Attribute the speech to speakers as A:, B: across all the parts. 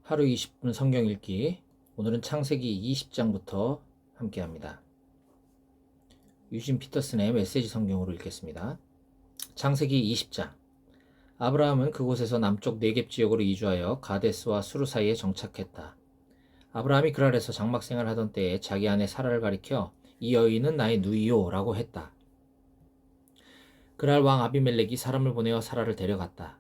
A: 하루 20분 성경 읽기. 오늘은 창세기 20장부터 함께 합니다. 유진 피터슨의 메시지 성경으로 읽겠습니다. 창세기 20장. 아브라함은 그곳에서 남쪽 네겝 지역으로 이주하여 가데스와 수르 사이에 정착했다. 아브라함이 그랄에서 장막 생활하던 때에 자기 아내 사라를 가리켜 이 여인은 나의 누이요 라고 했다. 그랄 왕 아비멜렉이 사람을 보내어 사라를 데려갔다.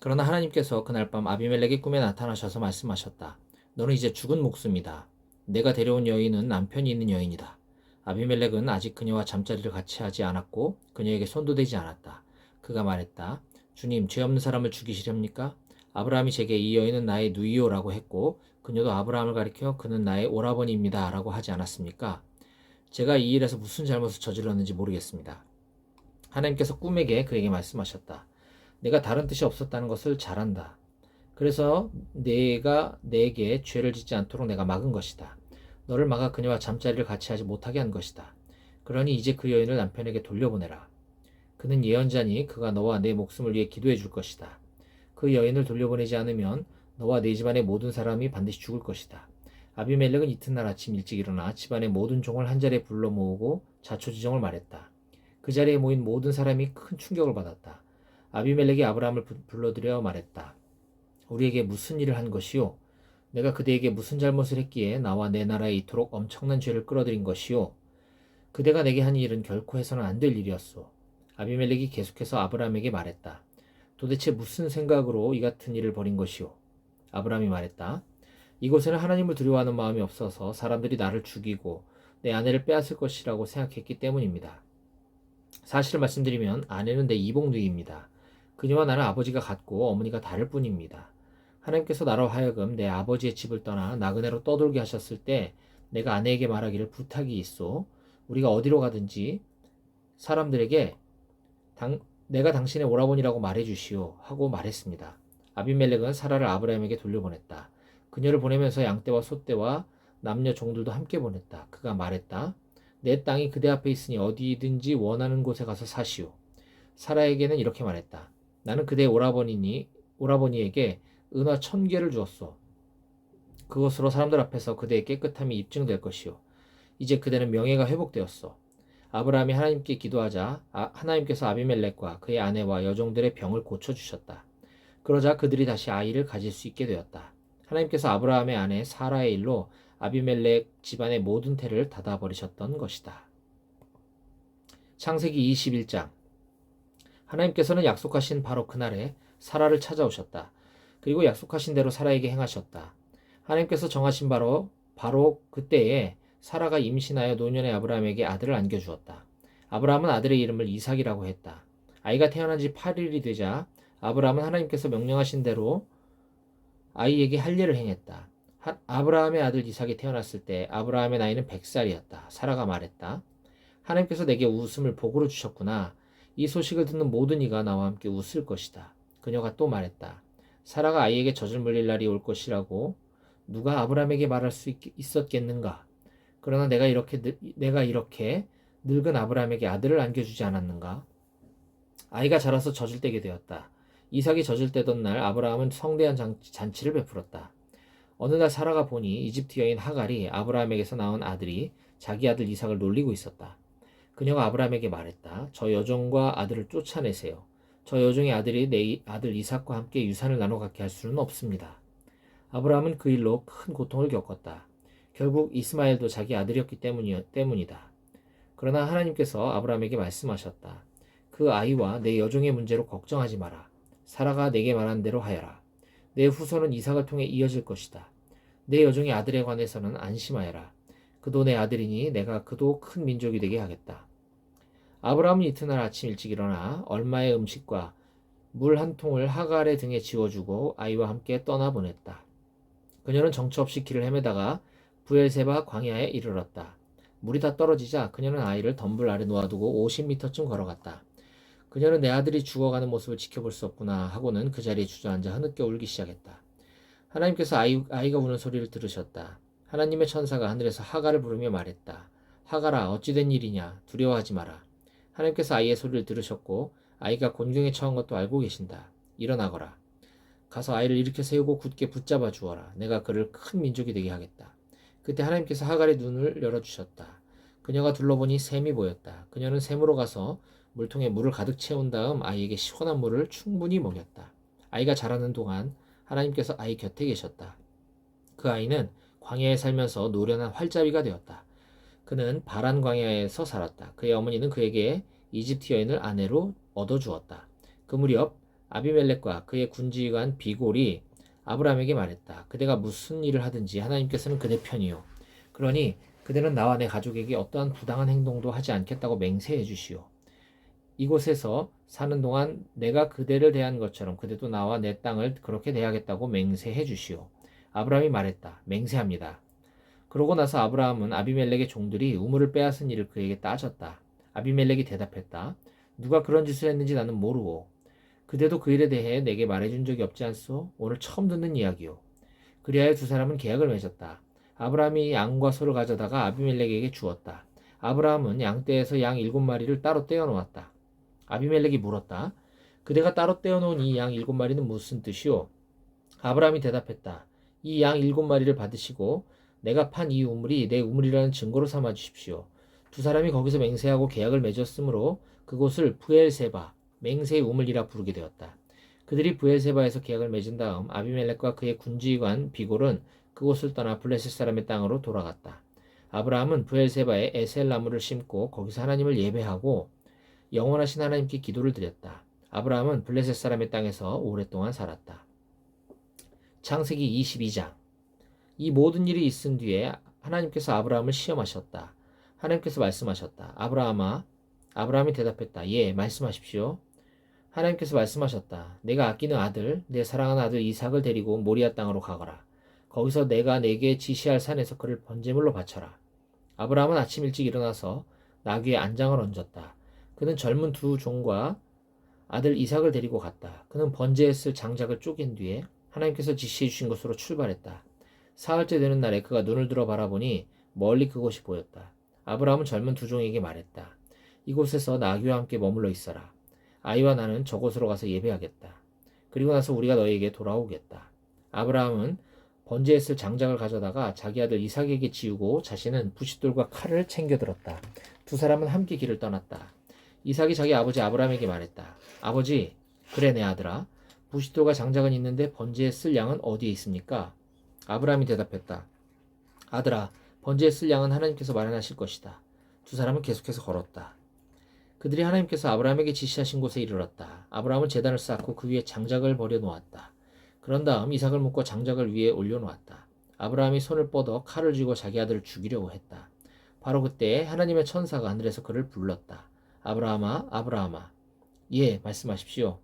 A: 그러나 하나님께서 그날 밤 아비멜렉의 꿈에 나타나셔서 말씀하셨다. 너는 이제 죽은 목숨이다. 내가 데려온 여인은 남편이 있는 여인이다. 아비멜렉은 아직 그녀와 잠자리를 같이 하지 않았고 그녀에게 손도 대지 않았다. 그가 말했다. 주님, 죄 없는 사람을 죽이시렵니까? 아브라함이 제게 이 여인은 나의 누이요라고 했고 그녀도 아브라함을 가리켜 그는 나의 오라버니입니다 라고 하지 않았습니까? 제가 이 일에서 무슨 잘못을 저질렀는지 모르겠습니다. 하나님께서 꿈에게 그에게 말씀하셨다. 내가 다른 뜻이 없었다는 것을 잘 안다. 그래서 내가 내게 죄를 짓지 않도록 내가 막은 것이다. 너를 막아 그녀와 잠자리를 같이 하지 못하게 한 것이다. 그러니 이제 그 여인을 남편에게 돌려보내라. 그는 예언자니 그가 너와 내 목숨을 위해 기도해 줄 것이다. 그 여인을 돌려보내지 않으면 너와 네 집안의 모든 사람이 반드시 죽을 것이다. 아비멜렉은 이튿날 아침 일찍 일어나 집안의 모든 종을 한자리에 불러 모으고 자초지종을 말했다. 그 자리에 모인 모든 사람이 큰 충격을 받았다. 아비멜렉이 아브라함을 불러들여 말했다. 우리에게 무슨 일을 한 것이요? 내가 그대에게 무슨 잘못을 했기에 나와 내 나라에 이토록 엄청난 죄를 끌어들인 것이요? 그대가 내게 한 일은 결코 해서는 안 될 일이었소. 아비멜렉이 계속해서 아브라함에게 말했다. 도대체 무슨 생각으로 이 같은 일을 벌인 것이요? 아브라함이 말했다. 이곳에는 하나님을 두려워하는 마음이 없어서 사람들이 나를 죽이고 내 아내를 빼앗을 것이라고 생각했기 때문입니다. 사실을 말씀드리면 아내는 내 이복누이입니다. 그녀와 나는 아버지가 같고 어머니가 다를 뿐입니다. 하나님께서 나로 하여금 내 아버지의 집을 떠나 나그네로 떠돌게 하셨을 때 내가 아내에게 말하기를 부탁이 있어. 우리가 어디로 가든지 사람들에게 내가 당신의 오라버니라고 말해주시오 하고 말했습니다. 아비멜렉은 사라를 아브라함에게 돌려보냈다. 그녀를 보내면서 양떼와 소떼와 남녀 종들도 함께 보냈다. 그가 말했다. 내 땅이 그대 앞에 있으니 어디든지 원하는 곳에 가서 사시오. 사라에게는 이렇게 말했다. 나는 그대의 오라버니에게 은화 1000개를 주었소. 그것으로 사람들 앞에서 그대의 깨끗함이 입증될 것이오. 이제 그대는 명예가 회복되었소. 아브라함이 하나님께 기도하자 하나님께서 아비멜렉과 그의 아내와 여종들의 병을 고쳐주셨다. 그러자 그들이 다시 아이를 가질 수 있게 되었다. 하나님께서 아브라함의 아내 사라의 일로 아비멜렉 집안의 모든 태를 닫아버리셨던 것이다. 창세기 21장. 하나님께서는 약속하신 바로 그날에 사라를 찾아오셨다. 그리고 약속하신 대로 사라에게 행하셨다. 하나님께서 정하신 바로 그때에 사라가 임신하여 노년의 아브라함에게 아들을 안겨주었다. 아브라함은 아들의 이름을 이삭이라고 했다. 아이가 태어난 지 8일이 되자 아브라함은 하나님께서 명령하신 대로 아이에게 할례를 행했다. 아브라함의 아들 이삭이 태어났을 때 아브라함의 나이는 100살이었다. 사라가 말했다. 하나님께서 내게 웃음을 복으로 주셨구나. 이 소식을 듣는 모든 이가 나와 함께 웃을 것이다. 그녀가 또 말했다. 사라가 아이에게 젖을 물릴 날이 올 것이라고 누가 아브라함에게 말할 수 있었겠는가? 그러나 내가 이렇게 늙은 아브라함에게 아들을 안겨주지 않았는가? 아이가 자라서 젖을 떼게 되었다. 이삭이 젖을 떼던 날 아브라함은 성대한 잔치를 베풀었다. 어느 날 사라가 보니 이집트 여인 하갈이 아브라함에게서 낳은 아들이 자기 아들 이삭을 놀리고 있었다. 그녀가 아브라함에게 말했다. 저 여종과 아들을 쫓아내세요. 저 여종의 아들이 내 아들 이삭과 함께 유산을 나눠 갖게 할 수는 없습니다. 아브라함은 그 일로 큰 고통을 겪었다. 결국 이스마엘도 자기 아들이었기 때문이다. 그러나 하나님께서 아브라함에게 말씀하셨다. 그 아이와 내 여종의 문제로 걱정하지 마라. 사라가 내게 말한 대로 하여라. 내 후손은 이삭을 통해 이어질 것이다. 내 여종의 아들에 관해서는 안심하여라. 그도 내 아들이니 내가 그도 큰 민족이 되게 하겠다. 아브라함은 이튿날 아침 일찍 일어나 얼마의 음식과 물 한 통을 하갈의 등에 지워주고 아이와 함께 떠나보냈다. 그녀는 정처 없이 길을 헤매다가 부엘세바 광야에 이르렀다. 물이 다 떨어지자 그녀는 아이를 덤불 아래 놓아두고 50m쯤 걸어갔다. 그녀는 내 아들이 죽어가는 모습을 지켜볼 수 없구나 하고는 그 자리에 주저앉아 흐느껴 울기 시작했다. 하나님께서 아이가 우는 소리를 들으셨다. 하나님의 천사가 하늘에서 하갈을 부르며 말했다. 하갈아, 어찌된 일이냐? 두려워하지 마라. 하나님께서 아이의 소리를 들으셨고 아이가 곤경에 처한 것도 알고 계신다. 일어나거라. 가서 아이를 일으켜 세우고 굳게 붙잡아 주어라. 내가 그를 큰 민족이 되게 하겠다. 그때 하나님께서 하갈의 눈을 열어주셨다. 그녀가 둘러보니 샘이 보였다. 그녀는 샘으로 가서 물통에 물을 가득 채운 다음 아이에게 시원한 물을 충분히 먹였다. 아이가 자라는 동안 하나님께서 아이 곁에 계셨다. 그 아이는 광야에 살면서 노련한 활자비가 되었다. 그는 바란 광야에서 살았다. 그의 어머니는 그에게 이집트 여인을 아내로 얻어주었다. 그 무렵 아비멜렉과 그의 군지관 비골이 아브라함에게 말했다. 그대가 무슨 일을 하든지 하나님께서는 그대 편이요. 그러니 그대는 나와 내 가족에게 어떠한 부당한 행동도 하지 않겠다고 맹세해 주시오. 이곳에서 사는 동안 내가 그대를 대한 것처럼 그대도 나와 내 땅을 그렇게 대하겠다고 맹세해 주시오. 아브라함이 말했다. 맹세합니다. 그러고 나서 아브라함은 아비멜렉의 종들이 우물을 빼앗은 일을 그에게 따졌다. 아비멜렉이 대답했다. 누가 그런 짓을 했는지 나는 모르고 그대도 그 일에 대해 내게 말해준 적이 없지 않소? 오늘 처음 듣는 이야기요. 그리하여 두 사람은 계약을 맺었다. 아브라함이 양과 소를 가져다가 아비멜렉에게 주었다. 아브라함은 양떼에서 양 7마리를 따로 떼어 놓았다. 아비멜렉이 물었다. 그대가 따로 떼어 놓은 이 양 7마리는 무슨 뜻이오? 아브라함이 대답했다. 이 양 7마리를 받으시고 내가 판 이 우물이 내 우물이라는 증거로 삼아 주십시오. 두 사람이 거기서 맹세하고 계약을 맺었으므로 그곳을 브엘세바, 맹세의 우물이라 부르게 되었다. 그들이 브엘세바에서 계약을 맺은 다음 아비멜렉과 그의 군지관 비골은 그곳을 떠나 블레셋 사람의 땅으로 돌아갔다. 아브라함은 브엘세바에 에셀 나무를 심고 거기서 하나님을 예배하고 영원하신 하나님께 기도를 드렸다. 아브라함은 블레셋 사람의 땅에서 오랫동안 살았다. 창세기 22장. 이 모든 일이 있은 뒤에 하나님께서 아브라함을 시험하셨다. 하나님께서 말씀하셨다. 아브라함아. 아브라함이 대답했다. 예, 말씀하십시오. 하나님께서 말씀하셨다. 내가 아끼는 아들, 내 사랑하는 아들 이삭을 데리고 모리아 땅으로 가거라. 거기서 내가 내게 지시할 산에서 그를 번제물로 바쳐라. 아브라함은 아침 일찍 일어나서 나귀에 안장을 얹었다. 그는 젊은 두 종과 아들 이삭을 데리고 갔다. 그는 번제에 쓸 장작을 쪼갠 뒤에 하나님께서 지시해 주신 곳으로 출발했다. 사흘째 되는 날에 그가 눈을 들어 바라보니 멀리 그곳이 보였다. 아브라함은 젊은 두 종에게 말했다. 이곳에서 나귀와 함께 머물러 있어라. 아이와 나는 저곳으로 가서 예배하겠다. 그리고 나서 우리가 너희에게 돌아오겠다. 아브라함은 번제에 쓸 장작을 가져다가 자기 아들 이삭에게 지우고 자신은 부싯돌과 칼을 챙겨들었다. 두 사람은 함께 길을 떠났다. 이삭이 자기 아버지 아브라함에게 말했다. 아버지, 그래 내 아들아. 부싯돌과 장작은 있는데 번제에 쓸 양은 어디에 있습니까? 아브라함이 대답했다. 아들아, 번제에 쓸 양은 하나님께서 마련하실 것이다. 두 사람은 계속해서 걸었다. 그들이 하나님께서 아브라함에게 지시하신 곳에 이르렀다. 아브라함은 제단을 쌓고 그 위에 장작을 버려 놓았다. 그런 다음 이삭을 묶어 장작을 위에 올려놓았다. 아브라함이 손을 뻗어 칼을 쥐고 자기 아들을 죽이려고 했다. 바로 그때 하나님의 천사가 하늘에서 그를 불렀다. 아브라함아, 아브라함아. 예, 말씀하십시오.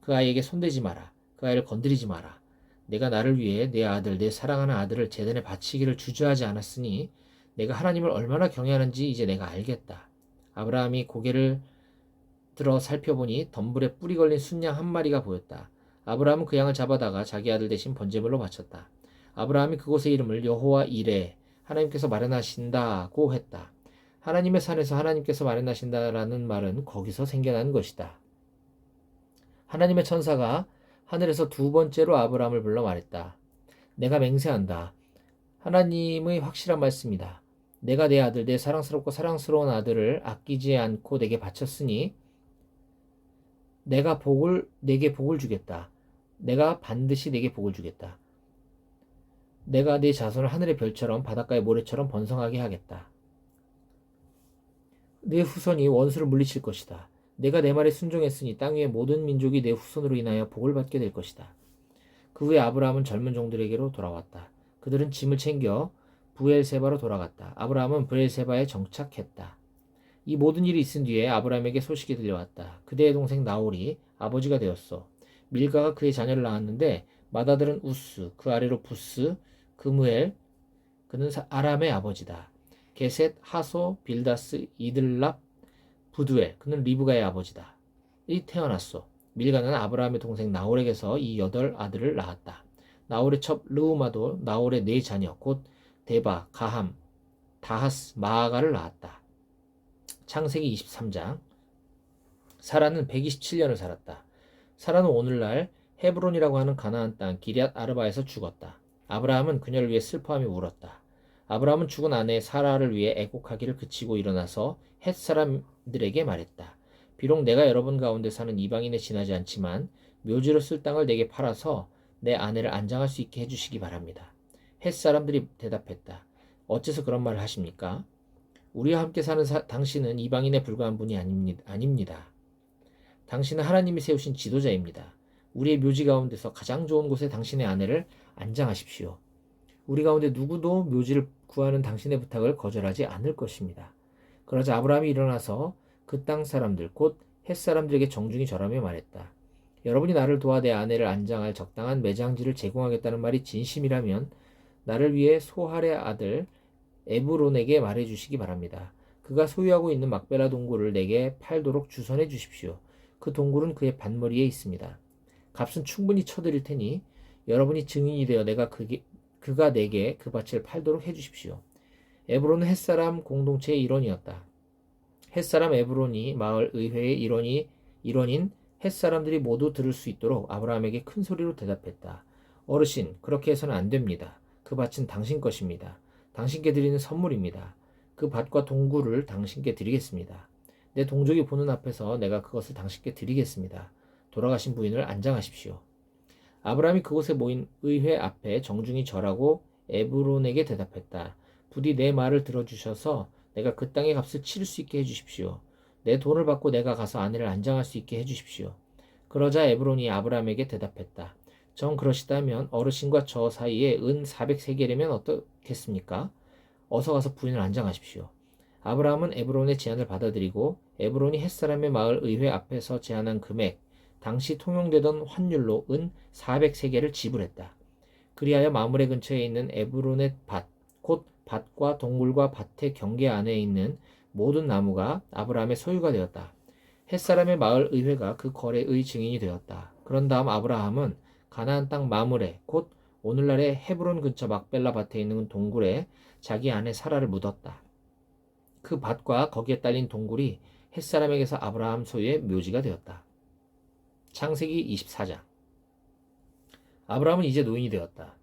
A: 그 아이에게 손대지 마라. 그 아이를 건드리지 마라. 내가 나를 위해 내 아들, 내 사랑하는 아들을 제단에 바치기를 주저하지 않았으니 내가 하나님을 얼마나 경외하는지 이제 내가 알겠다. 아브라함이 고개를 들어 살펴보니 덤불에 뿔이 걸린 순양 한 마리가 보였다. 아브라함은 그 양을 잡아다가 자기 아들 대신 번제물로 바쳤다. 아브라함이 그곳의 이름을 여호와 이레, 하나님께서 마련하신다고 했다. 하나님의 산에서 하나님께서 마련하신다라는 말은 거기서 생겨난 것이다. 하나님의 천사가 하늘에서 두 번째로 아브라함을 불러 말했다. 내가 맹세한다. 하나님의 확실한 말씀이다. 내가 내 아들, 내 사랑스럽고 사랑스러운 아들을 아끼지 않고 내게 바쳤으니 내가 내게 복을 주겠다. 내가 반드시 내게 복을 주겠다. 내가 네 자손을 하늘의 별처럼 바닷가의 모래처럼 번성하게 하겠다. 내 후손이 원수를 물리칠 것이다. 내가 내 말에 순종했으니 땅 위의 모든 민족이 내 후손으로 인하여 복을 받게 될 것이다. 그 후에 아브라함은 젊은 종들에게로 돌아왔다. 그들은 짐을 챙겨 브엘세바로 돌아갔다. 아브라함은 브엘세바에 정착했다. 이 모든 일이 있은 뒤에 아브라함에게 소식이 들려왔다. 그대의 동생 나홀이 아버지가 되었어. 밀가가 그의 자녀를 낳았는데 맏아들은 우스, 그 아래로 부스, 그무엘, 그는 아람의 아버지다. 게셋, 하소, 빌다스, 이들랍, 부두엘, 그는 리브가의 아버지다. 이 태어났소. 밀가는 아브라함의 동생 나홀에게서 이 8아들을 낳았다. 나홀의 첩 르우마도 나홀의 4자녀 곧 데바, 가함, 다하스, 마아가를 낳았다. 창세기 23장. 사라는 127년을 살았다. 사라는 오늘날 헤브론이라고 하는 가나안 땅 기럇 아르바에서 죽었다. 아브라함은 그녀를 위해 슬퍼하며 울었다. 아브라함은 죽은 아내 사라를 위해 애곡하기를 그치고 일어나서 헷 사람들에게 말했다. 비록 내가 여러분 가운데 사는 이방인에 지나지 않지만 묘지로 쓸 땅을 내게 팔아서 내 아내를 안장할 수 있게 해주시기 바랍니다. 헷 사람들이 대답했다. 어째서 그런 말을 하십니까? 우리와 함께 사는 당신은 이방인에 불과한 분이 아닙니다. 당신은 하나님이 세우신 지도자입니다. 우리의 묘지 가운데서 가장 좋은 곳에 당신의 아내를 안장하십시오. 우리 가운데 누구도 묘지를 구하는 당신의 부탁을 거절하지 않을 것입니다. 그러자 아브라함이 일어나서 그 땅 사람들 곧 헷 사람들에게 정중히 절하며 말했다. 여러분이 나를 도와 내 아내를 안장할 적당한 매장지를 제공하겠다는 말이 진심이라면 나를 위해 소할의 아들 에브론에게 말해주시기 바랍니다. 그가 소유하고 있는 막벨라 동굴을 내게 팔도록 주선해 주십시오. 그 동굴은 그의 밭머리에 있습니다. 값은 충분히 쳐드릴 테니 여러분이 증인이 되어 그가 내게 그 밭을 팔도록 해주십시오. 에브론은 헷사람 공동체의 일원이었다. 헷사람 에브론이 마을 의회의 일원인 헷사람들이 모두 들을 수 있도록 아브라함에게 큰 소리로 대답했다. 어르신, 그렇게 해서는 안 됩니다. 그 밭은 당신 것입니다. 당신께 드리는 선물입니다. 그 밭과 동굴을 당신께 드리겠습니다. 내 동족이 보는 앞에서 내가 그것을 당신께 드리겠습니다. 돌아가신 부인을 안장하십시오. 아브라함이 그곳에 모인 의회 앞에 정중히 절하고 에브론에게 대답했다. 부디 내 말을 들어주셔서 내가 그 땅의 값을 치를 수 있게 해주십시오. 내 돈을 받고 내가 가서 아내를 안장할 수 있게 해주십시오. 그러자 에브론이 아브라함에게 대답했다. 정 그러시다면 어르신과 저 사이에 은 400세겔이면 어떻겠습니까? 어서 가서 부인을 안장하십시오. 아브라함은 에브론의 제안을 받아들이고 에브론이 헷사람의 마을 의회 앞에서 제안한 금액, 당시 통용되던 환율로 은 400세겔을 지불했다. 그리하여 마므레 근처에 있는 에브론의 밭, 곧 밭과 동굴과 밭의 경계 안에 있는 모든 나무가 아브라함의 소유가 되었다. 헷사람의 마을 의회가 그 거래의 증인이 되었다. 그런 다음 아브라함은 가나안 땅 마므레, 곧 오늘날의 헤브론 근처 막벨라 밭에 있는 동굴에 자기 아내 사라를 묻었다. 그 밭과 거기에 딸린 동굴이 헷사람에게서 아브라함 소유의 묘지가 되었다. 창세기 24장. 아브라함은 이제 노인이 되었다.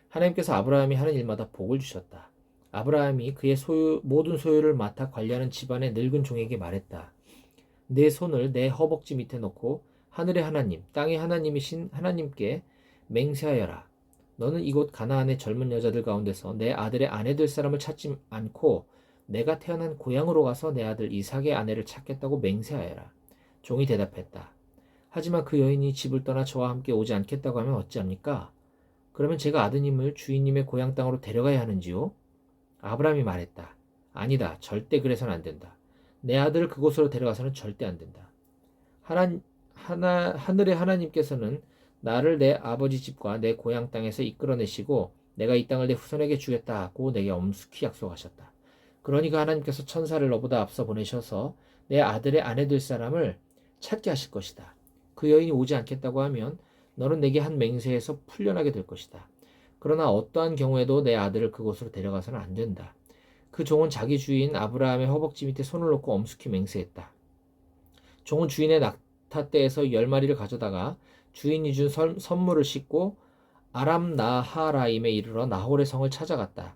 A: 하나님께서 아브라함이 하는 일마다 복을 주셨다. 아브라함이 그의 모든 소유를 맡아 관리하는 집안의 늙은 종에게 말했다. 내 손을 내 허벅지 밑에 놓고 하늘의 하나님, 땅의 하나님이신 하나님께 맹세하여라. 너는 이곳 가나안의 젊은 여자들 가운데서 내 아들의 아내 될 사람을 찾지 않고 내가 태어난 고향으로 가서 내 아들 이삭의 아내를 찾겠다고 맹세하여라. 종이 대답했다. 하지만 그 여인이 집을 떠나 저와 함께 오지 않겠다고 하면 어찌합니까? 그러면 제가 아드님을 주인님의 고향 땅으로 데려가야 하는지요? 아브라함이 말했다. 아니다. 절대 그래서는 안 된다. 내 아들을 그곳으로 데려가서는 절대 안 된다. 하늘의 하나님께서는 나를 내 아버지 집과 내 고향 땅에서 이끌어내시고 내가 이 땅을 내 후손에게 주겠다고 내게 엄숙히 약속하셨다. 그러니까 하나님께서 천사를 너보다 앞서 보내셔서 내 아들의 아내 될 사람을 찾게 하실 것이다. 그 여인이 오지 않겠다고 하면 너는 내게 한 맹세에서 풀려나게 될 것이다. 그러나 어떠한 경우에도 내 아들을 그곳으로 데려가서는 안 된다. 그 종은 자기 주인 아브라함의 허벅지 밑에 손을 놓고 엄숙히 맹세했다. 종은 주인의 낙타떼에서 10마리를 가져다가 주인이 준 선물을 싣고 아람 나하라임에 이르러 나홀의 성을 찾아갔다.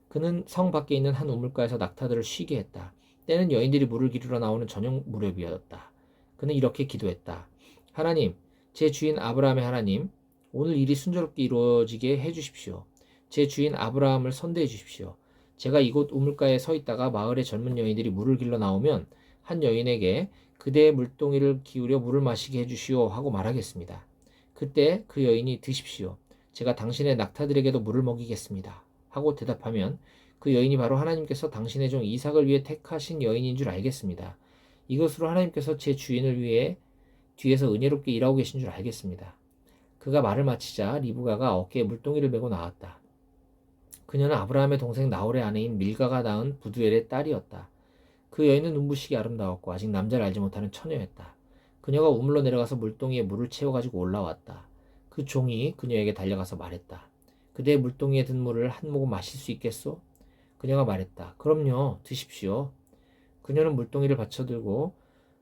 A: 그는 성 밖에 있는 한 우물가에서 낙타들을 쉬게 했다. 때는 여인들이 물을 기르러 나오는 저녁 무렵이었다. 그는 이렇게 기도했다. 하나님, 제 주인 아브라함의 하나님, 오늘 일이 순조롭게 이루어지게 해주십시오. 제 주인 아브라함을 선대해 주십시오. 제가 이곳 우물가에 서 있다가 마을의 젊은 여인들이 물을 길러 나오면 한 여인에게 그대의 물동이를 기울여 물을 마시게 해주시오 하고 말하겠습니다. 그때 그 여인이 드십시오. 제가 당신의 낙타들에게도 물을 먹이겠습니다. 하고 대답하면 그 여인이 바로 하나님께서 당신의 종 이삭을 위해 택하신 여인인 줄 알겠습니다. 이것으로 하나님께서 제 주인을 위해 뒤에서 은혜롭게 일하고 계신 줄 알겠습니다. 그가 말을 마치자 리브가가 어깨에 물동이를 메고 나왔다. 그녀는 아브라함의 동생 나홀의 아내인 밀가가 낳은 부두엘의 딸이었다. 그 여인은 눈부시게 아름다웠고 아직 남자를 알지 못하는 처녀였다. 그녀가 우물로 내려가서 물동이에 물을 채워가지고 올라왔다. 그 종이 그녀에게 달려가서 말했다. 그대의 물동이에 든 물을 한 모금 마실 수 있겠소? 그녀가 말했다. 그럼요, 드십시오. 그녀는 물동이를 받쳐들고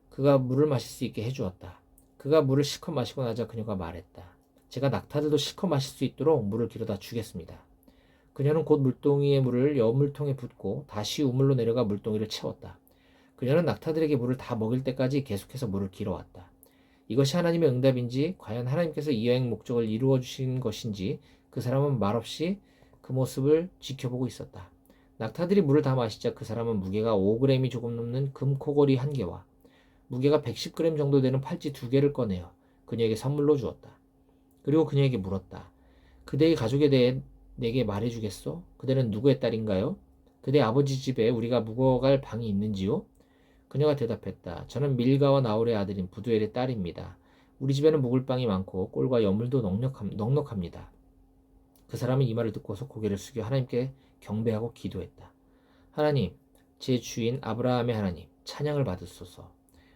A: 그가 물을 마실 수 있게 해주었다. 그가 물을 실컷 마시고 나자 그녀가 말했다. 제가 낙타들도 실컷 마실 수 있도록 물을 길어다 주겠습니다. 그녀는 곧 물동이의 물을 여물통에 붓고 다시 우물로 내려가 물동이를 채웠다. 그녀는 낙타들에게 물을 다 먹일 때까지 계속해서 물을 길어왔다. 이것이 하나님의 응답인지 과연 하나님께서 이 여행 목적을 이루어 주신 것인지 그 사람은 말없이 그 모습을 지켜보고 있었다. 낙타들이 물을 다 마시자 그 사람은 무게가 5g이 조금 넘는 금코골이 1개와 무게가 110g 정도 되는 팔찌 2개를 꺼내어 그녀에게 선물로 주었다. 그리고 그녀에게 물었다. 그대의 가족에 대해 내게 말해주겠소? 그대는 누구의 딸인가요? 그대 아버지 집에 우리가 묵어갈 방이 있는지요? 그녀가 대답했다. 저는 밀가와 나홀의 아들인 부두엘의 딸입니다. 우리 집에는 묵을 방이 많고 꼴과 여물도 넉넉합니다. 그 사람은 이 말을 듣고서 고개를 숙여 하나님께 경배하고 기도했다. 하나님, 제 주인 아브라함의 하나님, 찬양을 받으소서.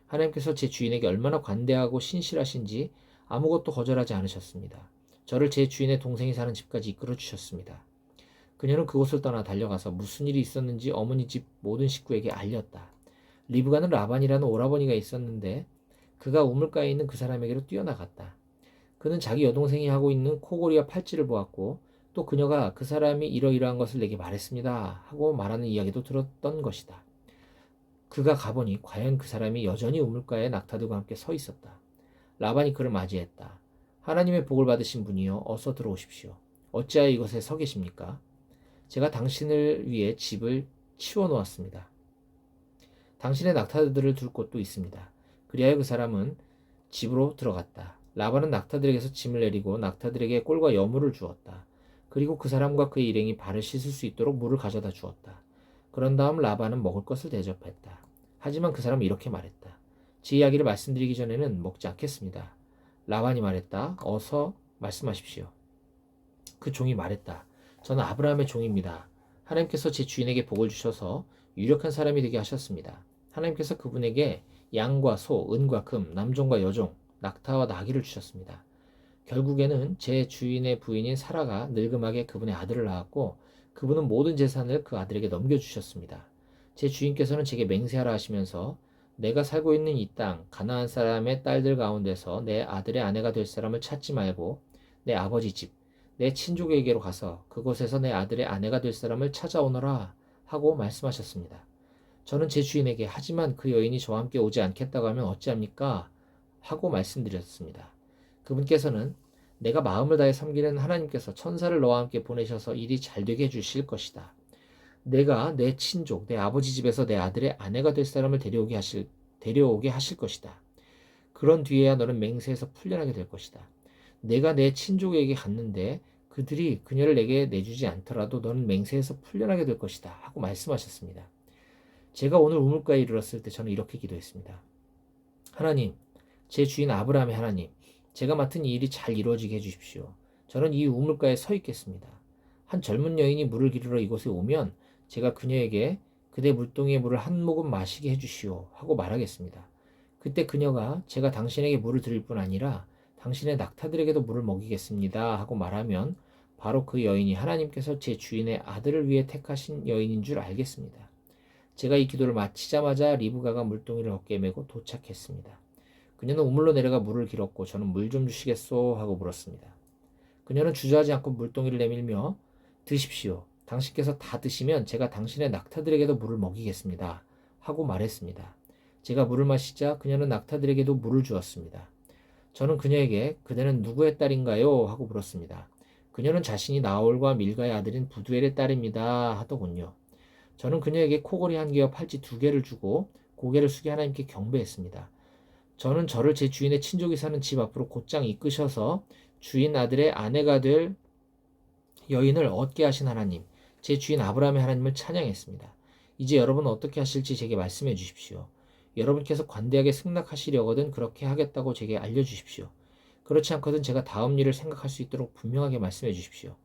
A: 하나님께서 제 주인에게 얼마나 관대하고 신실하신지 아무것도 거절하지 않으셨습니다. 저를 제 주인의 동생이 사는 집까지 이끌어 주셨습니다. 그녀는 그곳을 떠나 달려가서 무슨 일이 있었는지 어머니 집 모든 식구에게 알렸다. 리브가는 라반이라는 오라버니가 있었는데 그가 우물가에 있는 그 사람에게로 뛰어나갔다. 그는 자기 여동생이 하고 있는 코골이와 팔찌를 보았고 또 그녀가 그 사람이 이러이러한 것을 내게 말했습니다 하고 말하는 이야기도 들었던 것이다. 그가 가보니 과연 그 사람이 여전히 우물가에 낙타들과 함께 서 있었다. 라반이 그를 맞이했다. 하나님의 복을 받으신 분이여 어서 들어오십시오. 어찌하여 이곳에 서 계십니까? 제가 당신을 위해 집을 치워놓았습니다. 당신의 낙타들을 둘 곳도 있습니다. 그리하여 그 사람은 집으로 들어갔다. 라반은 낙타들에게서 짐을 내리고 낙타들에게 꼴과 여물을 주었다. 그리고 그 사람과 그의 일행이 발을 씻을 수 있도록 물을 가져다 주었다. 그런 다음 라반은 먹을 것을 대접했다. 하지만 그 사람은 이렇게 말했다. 제 이야기를 말씀드리기 전에는 먹지 않겠습니다. 라반이 말했다. 어서 말씀하십시오. 그 종이 말했다. 저는 아브라함의 종입니다. 하나님께서 제 주인에게 복을 주셔서 유력한 사람이 되게 하셨습니다. 하나님께서 그분에게 양과 소, 은과 금, 남종과 여종, 낙타와 나귀를 주셨습니다. 결국에는 제 주인의 부인인 사라가 늙음하게 그분의 아들을 낳았고 그분은 모든 재산을 그 아들에게 넘겨주셨습니다. 제 주인께서는 제게 맹세하라 하시면서 내가 살고 있는 이 땅 가나안 사람의 딸들 가운데서 내 아들의 아내가 될 사람을 찾지 말고 내 아버지 집, 내 친족에게로 가서 그곳에서 내 아들의 아내가 될 사람을 찾아오너라 하고 말씀하셨습니다. 저는 제 주인에게 하지만 그 여인이 저와 함께 오지 않겠다고 하면 어찌합니까? 하고 말씀드렸습니다. 그분께서는 내가 마음을 다해 섬기는 하나님께서 천사를 너와 함께 보내셔서 일이 잘되게 해주실 것이다. 내가 내 친족, 내 아버지 집에서 내 아들의 아내가 될 사람을 데려오게 하실 것이다. 그런 뒤에야 너는 맹세에서 풀려나게 될 것이다. 내가 내 친족에게 갔는데 그들이 그녀를 내게 내주지 않더라도 너는 맹세에서 풀려나게 될 것이다. 하고 말씀하셨습니다. 제가 오늘 우물가에 이르렀을 때 저는 이렇게 기도했습니다. 하나님, 제 주인 아브라함의 하나님, 제가 맡은 이 일이 잘 이루어지게 해주십시오. 저는 이 우물가에 서 있겠습니다. 한 젊은 여인이 물을 기르러 이곳에 오면 제가 그녀에게 그대 물동이의 물을 한 모금 마시게 해주시오 하고 말하겠습니다. 그때 그녀가 제가 당신에게 물을 드릴 뿐 아니라 당신의 낙타들에게도 물을 먹이겠습니다 하고 말하면 바로 그 여인이 하나님께서 제 주인의 아들을 위해 택하신 여인인 줄 알겠습니다. 제가 이 기도를 마치자마자 리브가가 물동이를 어깨에 메고 도착했습니다. 그녀는 우물로 내려가 물을 길었고 저는 물 좀 주시겠소 하고 물었습니다. 그녀는 주저하지 않고 물동이를 내밀며 드십시오. 당신께서 다 드시면 제가 당신의 낙타들에게도 물을 먹이겠습니다 하고 말했습니다. 제가 물을 마시자 그녀는 낙타들에게도 물을 주었습니다. 저는 그녀에게 그대는 누구의 딸인가요? 하고 물었습니다. 그녀는 자신이 나홀과 밀가의 아들인 부두엘의 딸입니다 하더군요. 저는 그녀에게 코골이 1개와 팔찌 2개를 주고 고개를 숙여 하나님께 경배했습니다. 저는 저를 제 주인의 친족이 사는 집 앞으로 곧장 이끄셔서 주인 아들의 아내가 될 여인을 얻게 하신 하나님, 제 주인 아브라함의 하나님을 찬양했습니다. 이제 여러분은 어떻게 하실지 제게 말씀해 주십시오. 여러분께서 관대하게 승낙하시려거든 그렇게 하겠다고 제게 알려주십시오. 그렇지 않거든 제가 다음 일을 생각할 수 있도록 분명하게 말씀해 주십시오.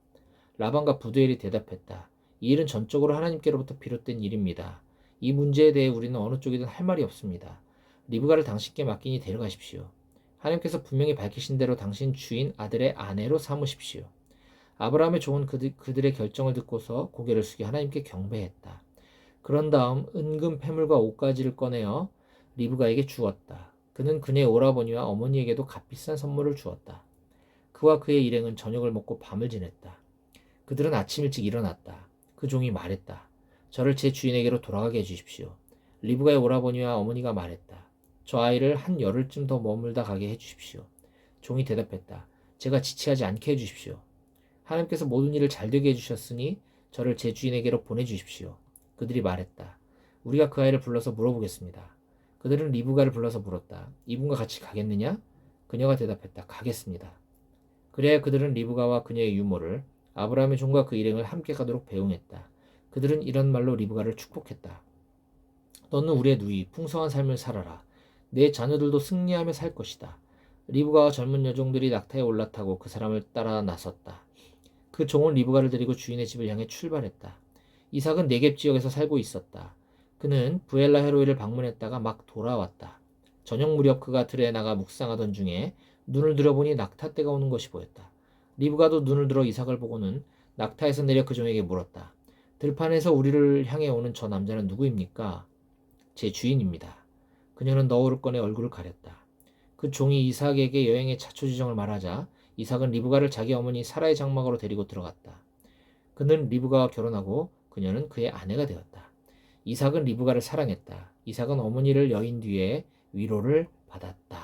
A: 라반과 부두엘이 대답했다. 이 일은 전적으로 하나님께로부터 비롯된 일입니다. 이 문제에 대해 우리는 어느 쪽이든 할 말이 없습니다. 리브가를 당신께 맡기니 데려가십시오. 하나님께서 분명히 밝히신 대로 당신 주인 아들의 아내로 삼으십시오. 아브라함의 종은 그들의 결정을 듣고서 고개를 숙여 하나님께 경배했다. 그런 다음 은금 패물과 옷가지를 꺼내어 리브가에게 주었다. 그는 그의 오라버니와 어머니에게도 값비싼 선물을 주었다. 그와 그의 일행은 저녁을 먹고 밤을 지냈다. 그들은 아침 일찍 일어났다. 그 종이 말했다. 저를 제 주인에게로 돌아가게 해주십시오. 리브가의 오라버니와 어머니가 말했다. 저 아이를 한 열흘쯤 더 머물다 가게 해주십시오. 종이 대답했다. 제가 지체하지 않게 해주십시오. 하나님께서 모든 일을 잘되게 해주셨으니 저를 제 주인에게로 보내주십시오. 그들이 말했다. 우리가 그 아이를 불러서 물어보겠습니다. 그들은 리브가를 불러서 물었다. 이분과 같이 가겠느냐? 그녀가 대답했다. 가겠습니다. 그래야 그들은 리브가와 그녀의 유모를 아브라함의 종과 그 일행을 함께 가도록 배웅했다. 그들은 이런 말로 리브가를 축복했다. 너는 우리의 누이 풍성한 삶을 살아라. 내 자녀들도 승리하며 살 것이다. 리브가와 젊은 여종들이 낙타에 올라타고 그 사람을 따라 나섰다. 그 종은 리브가를 데리고 주인의 집을 향해 출발했다. 이삭은 네겝 지역에서 살고 있었다. 그는 부엘라 헤로이를 방문했다가 막 돌아왔다. 저녁 무렵 그가 들에 나가 묵상하던 중에 눈을 들어보니 낙타떼가 오는 것이 보였다. 리브가도 눈을 들어 이삭을 보고는 낙타에서 내려 그 종에게 물었다. 들판에서 우리를 향해 오는 저 남자는 누구입니까? 제 주인입니다. 그녀는 너울을 꺼내 얼굴을 가렸다. 그 종이 이삭에게 여행의 자초지정을 말하자 이삭은 리브가를 자기 어머니 사라의 장막으로 데리고 들어갔다. 그는 리브가와 결혼하고 그녀는 그의 아내가 되었다. 이삭은 리브가를 사랑했다. 이삭은 어머니를 여인 뒤에 위로를 받았다.